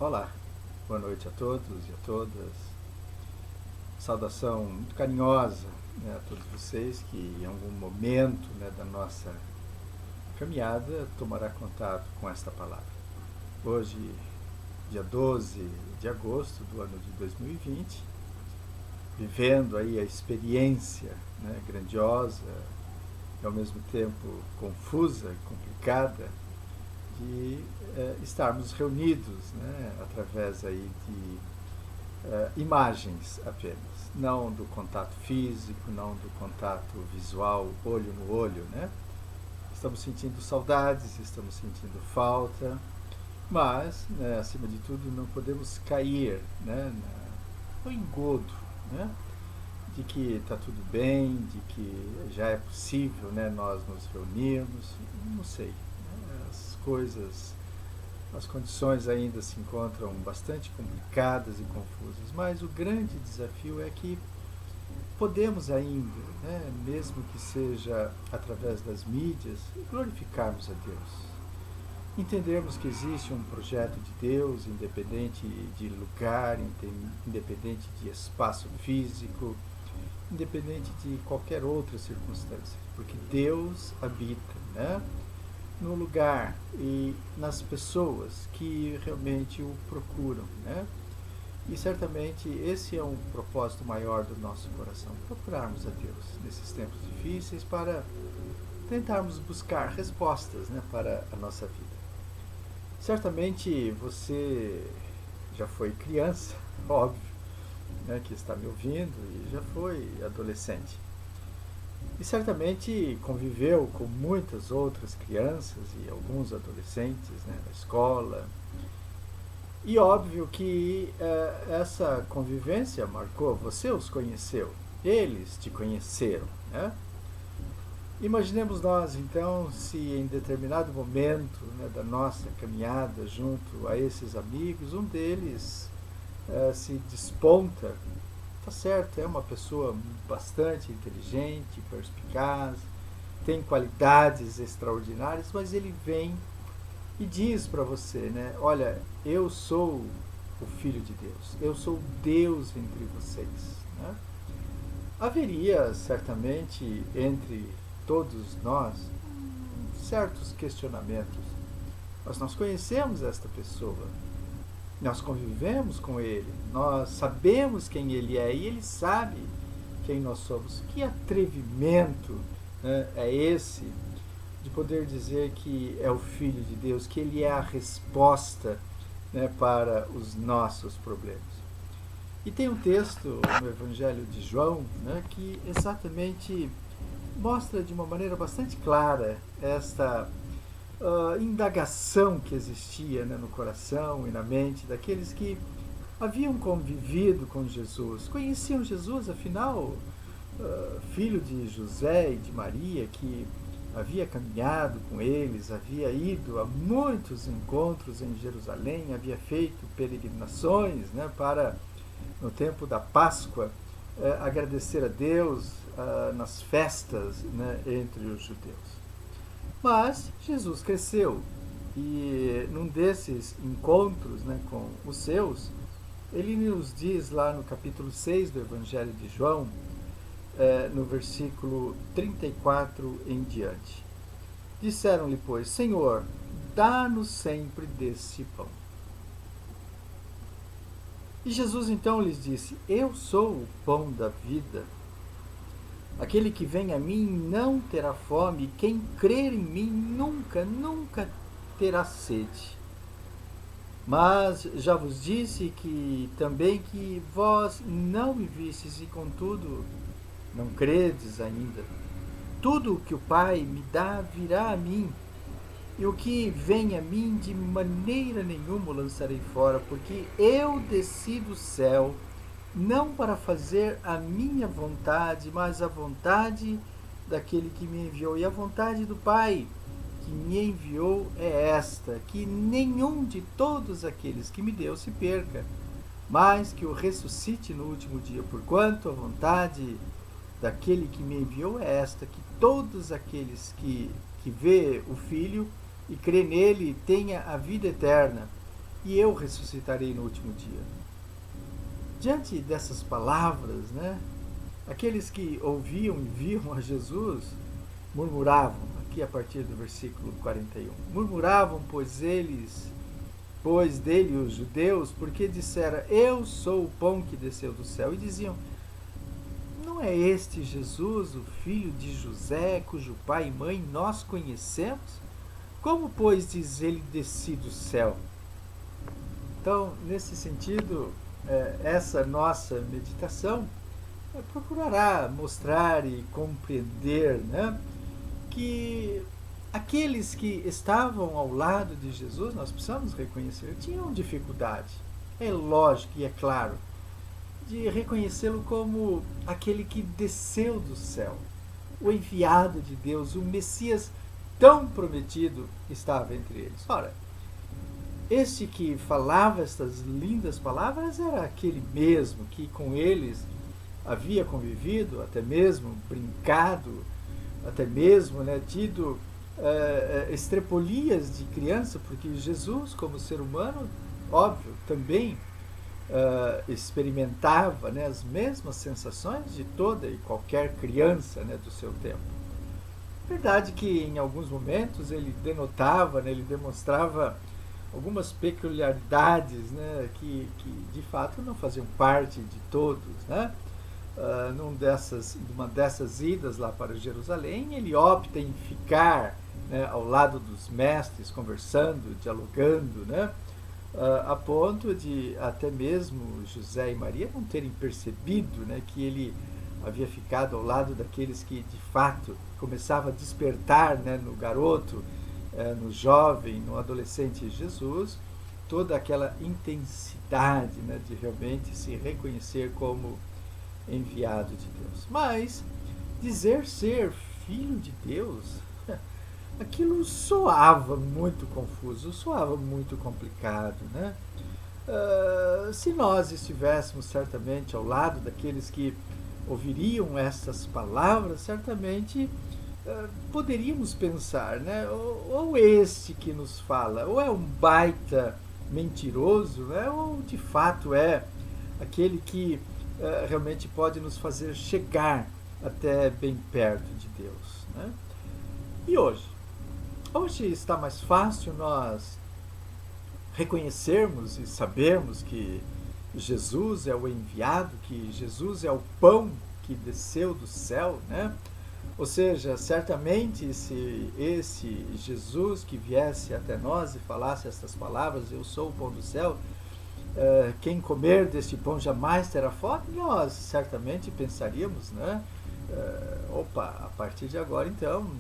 Olá, boa noite a todos e a todas. Saudação muito carinhosa, né, a todos vocês que em algum momento, né, da nossa caminhada tomará contato com esta palavra. Hoje, dia 12 de agosto do ano de 2020, vivendo aí a experiência, né, grandiosa e ao mesmo tempo confusa e complicada de estarmos reunidos, né, através aí de imagens apenas, não do contato físico, não do contato visual, olho no olho, né? Estamos sentindo saudades, estamos sentindo falta, mas, né, acima de tudo, não podemos cair, né, no engodo, né, de que está tudo bem, de que já é possível, né, nós nos reunirmos, não sei, né, as condições ainda se encontram bastante complicadas e confusas, mas o grande desafio é que podemos ainda, né, mesmo que seja através das mídias, glorificarmos a Deus. Entendermos que existe um projeto de Deus, independente de lugar, independente de espaço físico, independente de qualquer outra circunstância, porque Deus habita, né, no lugar e nas pessoas que realmente o procuram, né? E certamente esse é um propósito maior do nosso coração, procurarmos a Deus nesses tempos difíceis para tentarmos buscar respostas, né, para a nossa vida. Certamente você já foi criança, óbvio, né, que está me ouvindo, e já foi adolescente. E certamente conviveu com muitas outras crianças e alguns adolescentes, né, na escola. E óbvio que essa convivência marcou, você os conheceu, eles te conheceram, né? Imaginemos nós então se em determinado momento, né, da nossa caminhada junto a esses amigos, um deles se desponta. Tá certo, é uma pessoa bastante inteligente, perspicaz, tem qualidades extraordinárias, mas ele vem e diz para você, né? Olha, eu sou o Filho de Deus, eu sou Deus entre vocês, né? Haveria certamente entre todos nós certos questionamentos, mas nós conhecemos esta pessoa, nós convivemos com ele, nós sabemos quem ele é e ele sabe quem nós somos. Que atrevimento, né, é esse de poder dizer que é o Filho de Deus, que ele é a resposta, né, para os nossos problemas. E tem um texto no Evangelho de João, né, que exatamente mostra de uma maneira bastante clara esta indagação que existia, né, no coração e na mente daqueles que haviam convivido com Jesus, conheciam Jesus, afinal, filho de José e de Maria, que havia caminhado com eles, havia ido a muitos encontros em Jerusalém, havia feito peregrinações, né, para, no tempo da Páscoa, agradecer a Deus nas festas, né, entre os judeus. Mas Jesus cresceu e num desses encontros, né, com os seus, ele nos diz lá no capítulo 6 do Evangelho de João, no versículo 34 em diante. Disseram-lhe, pois, Senhor, dá-nos sempre desse pão. E Jesus então lhes disse, eu sou o pão da vida. Aquele que vem a mim não terá fome, e quem crer em mim nunca, nunca terá sede. Mas já vos disse que também que vós não me vistes e contudo não credes ainda. Tudo o que o Pai me dá virá a mim, e o que vem a mim de maneira nenhuma o lançarei fora, porque eu desci do céu não para fazer a minha vontade, mas a vontade daquele que me enviou. E a vontade do Pai que me enviou é esta, que nenhum de todos aqueles que me deu se perca, mas que o ressuscite no último dia. Porquanto a vontade daquele que me enviou é esta, que todos aqueles que vê o Filho e crê nele tenha a vida eterna, e eu ressuscitarei no último dia. Diante dessas palavras, né, aqueles que ouviam e viam a Jesus murmuravam, aqui a partir do versículo 41, murmuravam, pois dele os judeus, porque dissera, eu sou o pão que desceu do céu, e diziam, não é este Jesus, o filho de José, cujo pai e mãe nós conhecemos? Como, pois, diz ele, desci do céu? Então, nesse sentido, essa nossa meditação procurará mostrar e compreender, né, que aqueles que estavam ao lado de Jesus, nós precisamos reconhecer, tinham dificuldade. É lógico e é claro, de reconhecê-lo como aquele que desceu do céu, o enviado de Deus, o Messias tão prometido estava entre eles. Ora, este que falava estas lindas palavras era aquele mesmo que com eles havia convivido, até mesmo brincado, até mesmo, né, tido estrepolias de criança, porque Jesus, como ser humano, óbvio, também experimentava, né, as mesmas sensações de toda e qualquer criança, né, do seu tempo. Verdade que em alguns momentos ele denotava, né, ele demonstrava algumas peculiaridades, né, que de fato não faziam parte de todos, né? Numa dessas idas lá para Jerusalém, ele opta em ficar, né, ao lado dos mestres, conversando, dialogando, né, a ponto de até mesmo José e Maria não terem percebido, né, que ele havia ficado ao lado daqueles que de fato começava a despertar, né, no garoto, no jovem, no adolescente Jesus, toda aquela intensidade, né, de realmente se reconhecer como enviado de Deus. Mas dizer ser filho de Deus, aquilo soava muito confuso, soava muito complicado, né? Se nós estivéssemos certamente ao lado daqueles que ouviriam essas palavras, certamente poderíamos pensar, né? Ou este que nos fala, ou é um baita mentiroso, né? Ou de fato é aquele que realmente pode nos fazer chegar até bem perto de Deus, né? E hoje está mais fácil nós reconhecermos e sabermos que Jesus é o enviado, que Jesus é o pão que desceu do céu, né? Ou seja, certamente se esse Jesus que viesse até nós e falasse essas palavras, eu sou o pão do céu, quem comer deste pão jamais terá fome, nós certamente pensaríamos, né? Opa, a partir de agora então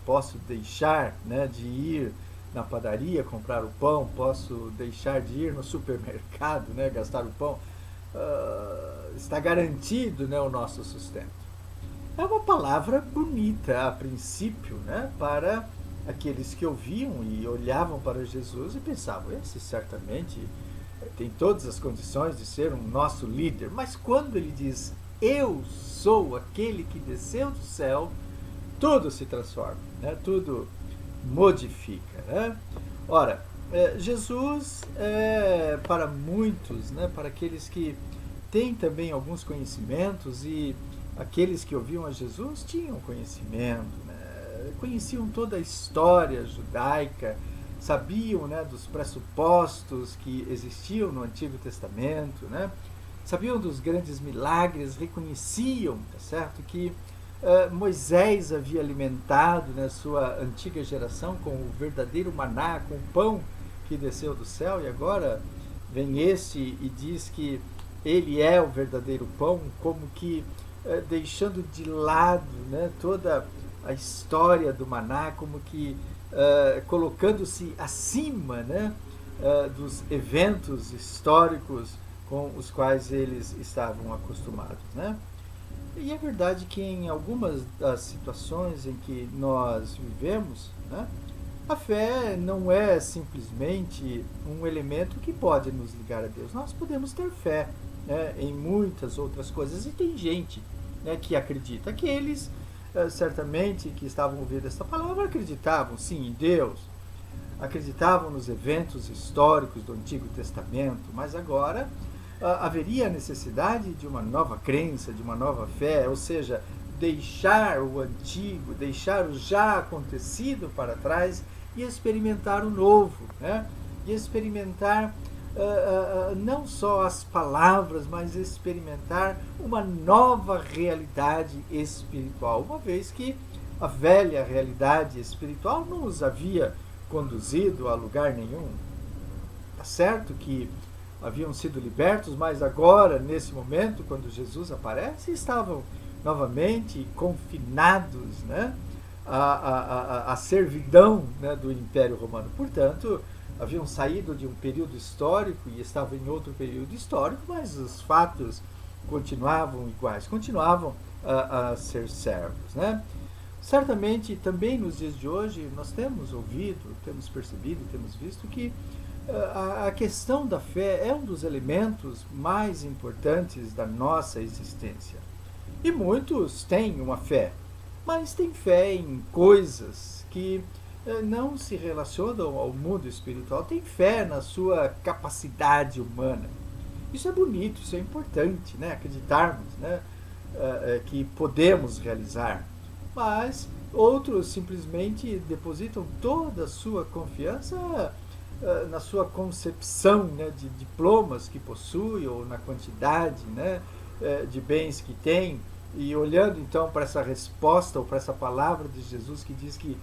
posso deixar, né, de ir na padaria comprar o pão, posso deixar de ir no supermercado, né, gastar o pão, está garantido, né, o nosso sustento. É uma palavra bonita a princípio, né, para aqueles que ouviam e olhavam para Jesus e pensavam, esse certamente tem todas as condições de ser um nosso líder, mas quando ele diz, eu sou aquele que desceu do céu, tudo se transforma, né? Tudo modifica, né? Ora, Jesus para muitos, né, para aqueles que têm também alguns conhecimentos, e aqueles que ouviam a Jesus tinham conhecimento, né? Conheciam toda a história judaica, sabiam, né, dos pressupostos que existiam no Antigo Testamento, né? Sabiam dos grandes milagres, reconheciam, tá certo, que Moisés havia alimentado, né, sua antiga geração com o verdadeiro maná, com o pão que desceu do céu, e agora vem este e diz que ele é o verdadeiro pão, como que deixando de lado, né, toda a história do maná, como que colocando-se acima, né, dos eventos históricos com os quais eles estavam acostumados, né? E é verdade que em algumas das situações em que nós vivemos, né, a fé não é simplesmente um elemento que pode nos ligar a Deus. Nós podemos ter fé, né, em muitas outras coisas, e tem gente, né, que acredita. Aqueles certamente que estavam ouvindo essa palavra acreditavam sim em Deus. acreditavam nos eventos históricos do Antigo Testamento, mas agora haveria a necessidade de uma nova crença, de uma nova fé, ou seja, deixar o antigo, deixar o já acontecido para trás e experimentar o novo, né? E experimentar não só as palavras, mas experimentar uma nova realidade espiritual, uma vez que a velha realidade espiritual não nos havia conduzido a lugar nenhum. Tá certo que haviam sido libertos, mas agora, nesse momento, quando Jesus aparece, estavam novamente confinados, né, à servidão, né, do Império Romano. Portanto, haviam saído de um período histórico e estavam em outro período histórico, mas os fatos continuavam iguais, continuavam a ser servos, né? Certamente, também nos dias de hoje, nós temos ouvido, temos percebido, temos visto que a questão da fé é um dos elementos mais importantes da nossa existência. E muitos têm uma fé, mas têm fé em coisas que não se relacionam ao mundo espiritual, têm fé na sua capacidade humana. Isso é bonito, isso é importante, né? Acreditarmos, né, que podemos realizar. Mas outros simplesmente depositam toda a sua confiança na sua concepção, né, de diplomas que possui ou na quantidade, né, de bens que tem, e olhando então para essa resposta ou para essa palavra de Jesus que diz que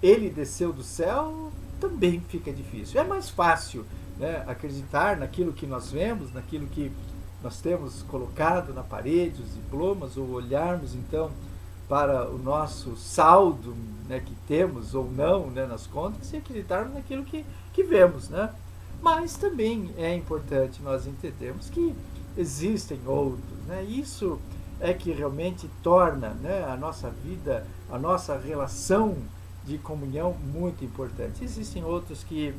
ele desceu do céu, também fica difícil. É mais fácil, né, acreditar naquilo que nós vemos, naquilo que nós temos colocado na parede, os diplomas, ou olharmos então para o nosso saldo, né, que temos ou não, né, nas contas, e acreditarmos naquilo que vemos, né? Mas também é importante nós entendermos que existem outros, né? Isso é que realmente torna, né, a nossa vida, a nossa relação de comunhão muito importante. Existem outros que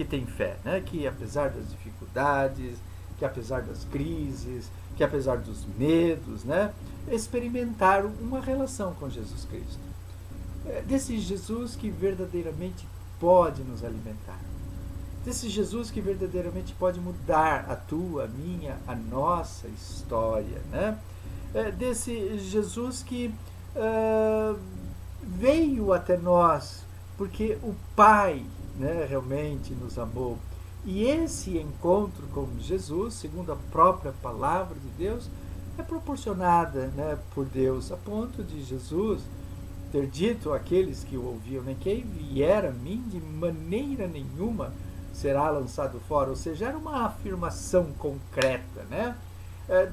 têm fé, né, que apesar das dificuldades, que apesar das crises, que apesar dos medos, né, experimentaram uma relação com Jesus Cristo. Desse Jesus que verdadeiramente pode nos alimentar. Desse Jesus que verdadeiramente pode mudar a tua, a minha, a nossa história, né? Desse Jesus que veio até nós porque o Pai, né, realmente nos amou. E esse encontro com Jesus, segundo a própria palavra de Deus, é proporcionada, né, por Deus, a ponto de Jesus ter dito àqueles que o ouviam, né, quem vier a mim de maneira nenhuma será lançado fora. Ou seja, era uma afirmação concreta, né,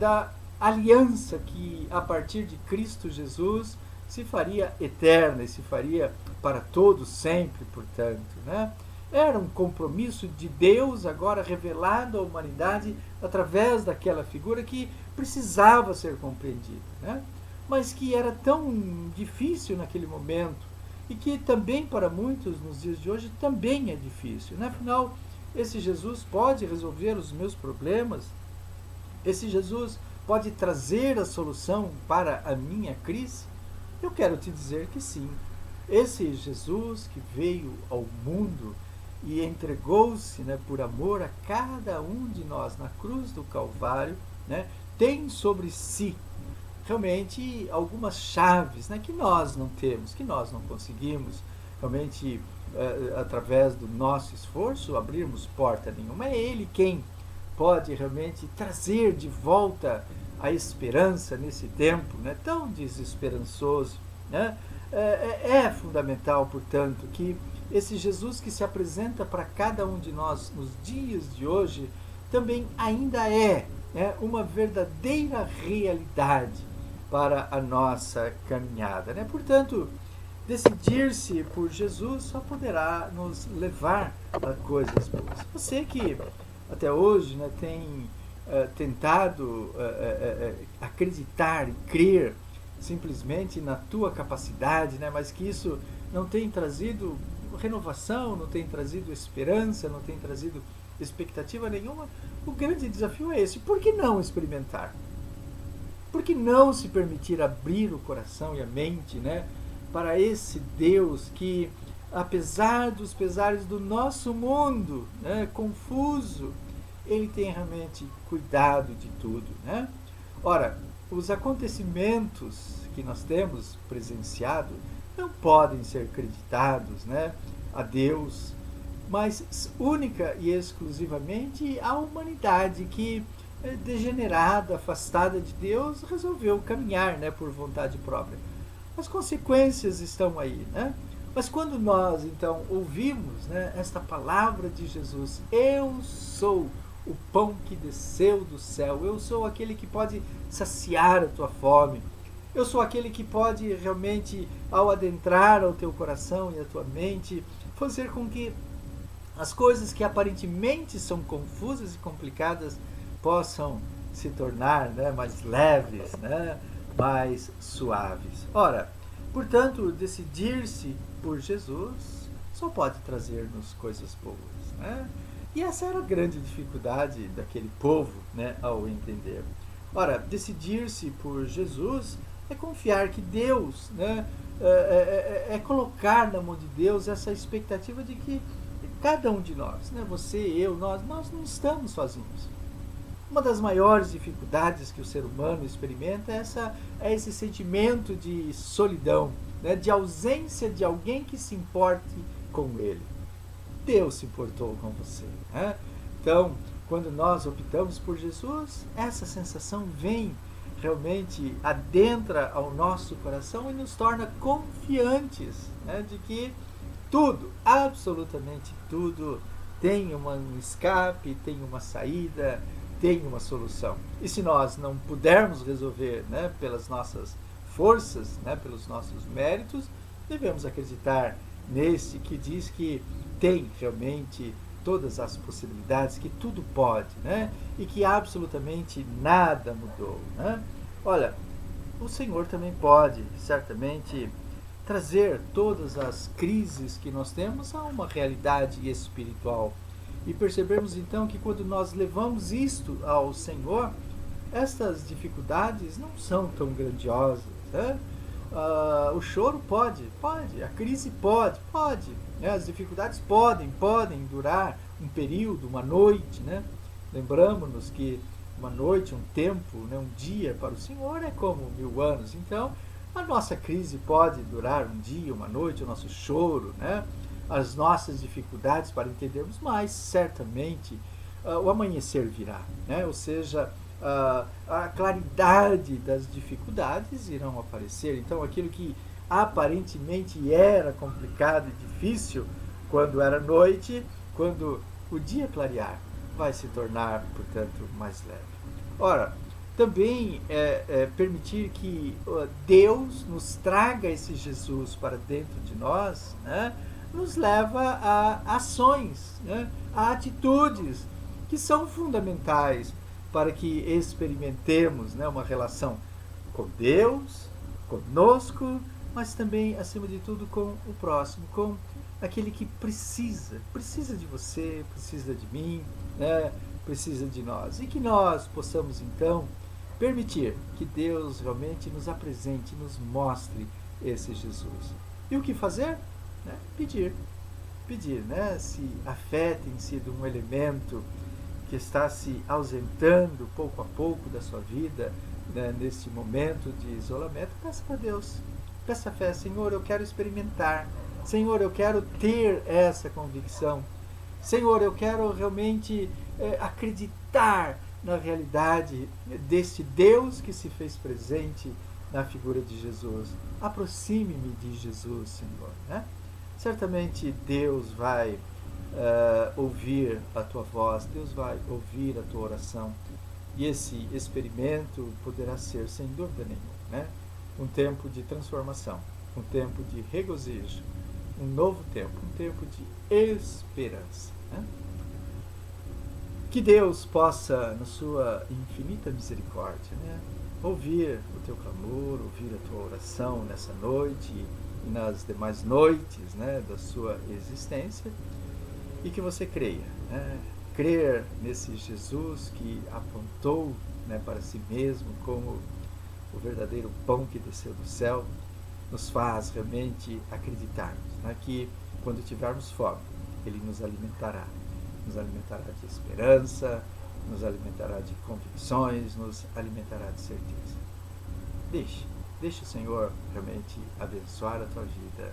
da aliança que a partir de Cristo Jesus se faria eterna e se faria para todos sempre, portanto, né? Era um compromisso de Deus agora revelado à humanidade através daquela figura que precisava ser compreendida, né? Mas que era tão difícil naquele momento e que também para muitos nos dias de hoje também é difícil, né? Afinal, esse Jesus pode resolver os meus problemas? Esse Jesus pode trazer a solução para a minha crise? Eu quero te dizer que sim. Esse Jesus que veio ao mundo e entregou-se, né, por amor a cada um de nós na cruz do Calvário, né, tem sobre si realmente algumas chaves, né, que nós não temos, que nós não conseguimos realmente, através do nosso esforço, abrirmos porta nenhuma. É Ele quem pode realmente trazer de volta a esperança nesse tempo, né, tão desesperançoso, né? É fundamental, portanto, que esse Jesus que se apresenta para cada um de nós nos dias de hoje também ainda é, né, uma verdadeira realidade para a nossa caminhada, né? Portanto, decidir-se por Jesus só poderá nos levar a coisas boas. Você que até hoje, né, tem tentado acreditar e crer simplesmente na tua capacidade, né, mas que isso não tem trazido renovação, não tem trazido esperança, não tem trazido expectativa nenhuma, o grande desafio é esse. Por que não experimentar? Por que não se permitir abrir o coração e a mente, né, para esse Deus que apesar dos pesares do nosso mundo, né, confuso, Ele tem realmente cuidado de tudo, né? Ora, os acontecimentos que nós temos presenciado não podem ser creditados, né, a Deus, mas única e exclusivamente à humanidade que, degenerada, afastada de Deus, resolveu caminhar, né, por vontade própria. As consequências estão aí, né? Mas quando nós, então, ouvimos, né, esta palavra de Jesus, eu sou o pão que desceu do céu, eu sou aquele que pode saciar a tua fome, eu sou aquele que pode realmente, ao adentrar ao teu coração e à tua mente, fazer com que as coisas que aparentemente são confusas e complicadas possam se tornar, né, mais leves, né, mais suaves. Ora, portanto, decidir-se por Jesus só pode trazer-nos coisas boas, né? E essa era a grande dificuldade daquele povo, né, ao entender. Ora, decidir-se por Jesus é confiar que Deus, né, é colocar na mão de Deus essa expectativa de que cada um de nós, né, você, eu, nós não estamos sozinhos. Uma das maiores dificuldades que o ser humano experimenta é esse sentimento de solidão, né, de ausência de alguém que se importe com ele. Deus se importou com você, né? Então, quando nós optamos por Jesus, essa sensação vem realmente, adentra ao nosso coração e nos torna confiantes, né, de que tudo, absolutamente tudo, tem um escape, tem uma saída, tem uma solução. E se nós não pudermos resolver, né, pelas nossas forças, né, pelos nossos méritos, devemos acreditar nesse que diz que tem realmente todas as possibilidades, que tudo pode, né, e que absolutamente nada mudou, né? Olha, o Senhor também pode, certamente, trazer todas as crises que nós temos a uma realidade espiritual. E percebemos então que quando nós levamos isto ao Senhor, estas dificuldades não são tão grandiosas, né? O choro pode, a crise pode, né? As dificuldades podem durar um período, uma noite, né? Lembramos-nos que uma noite, um tempo, né, um dia para o Senhor é como 1000 anos. Então, a nossa crise pode durar um dia, uma noite, o nosso choro, né? As nossas dificuldades para entendermos mais, certamente o amanhecer virá, né? Ou seja, a claridade das dificuldades irão aparecer. Então, aquilo que aparentemente era complicado e difícil quando era noite, quando o dia clarear, vai se tornar, portanto, mais leve. Ora, também permitir que Deus nos traga esse Jesus para dentro de nós, né, nos leva a ações, né, a atitudes que são fundamentais para que experimentemos, né, uma relação com Deus, conosco, mas também, acima de tudo, com o próximo, com aquele que precisa de você, precisa de mim, né, precisa de nós. E que nós possamos, então, permitir que Deus realmente nos apresente, nos mostre esse Jesus. E o que fazer? Né? Pedir, né? Se a fé tem sido um elemento que está se ausentando pouco a pouco da sua vida, né, neste momento de isolamento, peça para Deus. Peça fé, Senhor, eu quero experimentar. Senhor, eu quero ter essa convicção. Senhor, eu quero realmente acreditar na realidade deste Deus que se fez presente na figura de Jesus. Aproxime-me de Jesus, Senhor, né? Certamente Deus vai ouvir a tua voz, Deus vai ouvir a tua oração, e esse experimento poderá ser, sem dúvida nenhuma, né, um tempo de transformação, um tempo de regozijo, um novo tempo, um tempo de esperança, né? Que Deus possa, na sua infinita misericórdia, né, ouvir o teu clamor, ouvir a tua oração nessa noite e nas demais noites, né, da sua existência, e que você creia, né, crer nesse Jesus que apontou, né, para si mesmo como o verdadeiro pão que desceu do céu, nos faz realmente acreditarmos, né, que quando tivermos fome, Ele nos alimentará de esperança, nos alimentará de convicções, nos alimentará de certeza. Deixe o Senhor realmente abençoar a tua vida,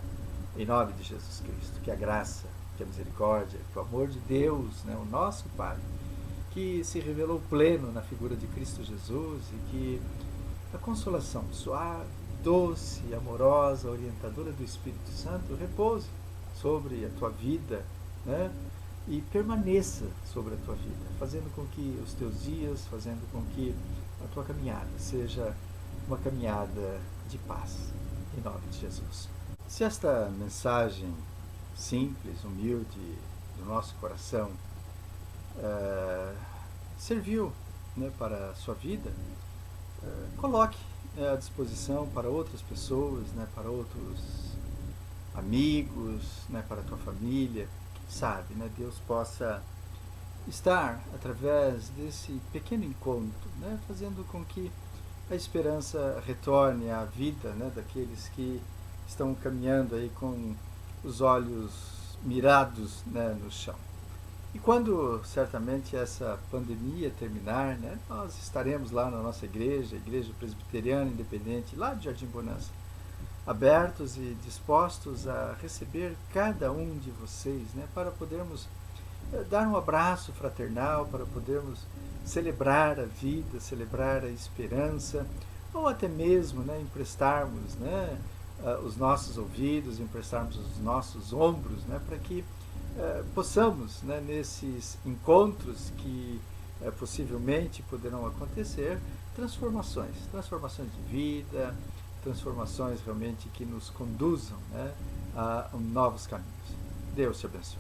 em nome de Jesus Cristo. Que a graça, que a misericórdia, que o amor de Deus, né, o nosso Pai, que se revelou pleno na figura de Cristo Jesus, e que a consolação suave, doce, amorosa, orientadora do Espírito Santo repouse sobre a tua vida, né? E permaneça sobre a tua vida, fazendo com que os teus dias, fazendo com que a tua caminhada seja uma caminhada de paz, em nome de Jesus. Se esta mensagem simples, humilde do nosso coração serviu, né, para a sua vida, coloque à disposição para outras pessoas, né, para outros amigos, né, para a tua família. Quem sabe, né, Deus possa estar, através desse pequeno encontro, né, fazendo com que a esperança retorne à vida, né, daqueles que estão caminhando aí com os olhos mirados, né, no chão. E quando certamente essa pandemia terminar, né, nós estaremos lá na nossa igreja, Igreja Presbiteriana Independente, lá de Jardim Bonança, abertos e dispostos a receber cada um de vocês, né, para podermos dar um abraço fraternal, para podermos celebrar a vida, celebrar a esperança, ou até mesmo, né, emprestarmos, né, os nossos ouvidos, emprestarmos os nossos ombros, né, para que possamos, né, nesses encontros que possivelmente poderão acontecer, transformações de vida, transformações realmente que nos conduzam, né, a novos caminhos. Deus te abençoe.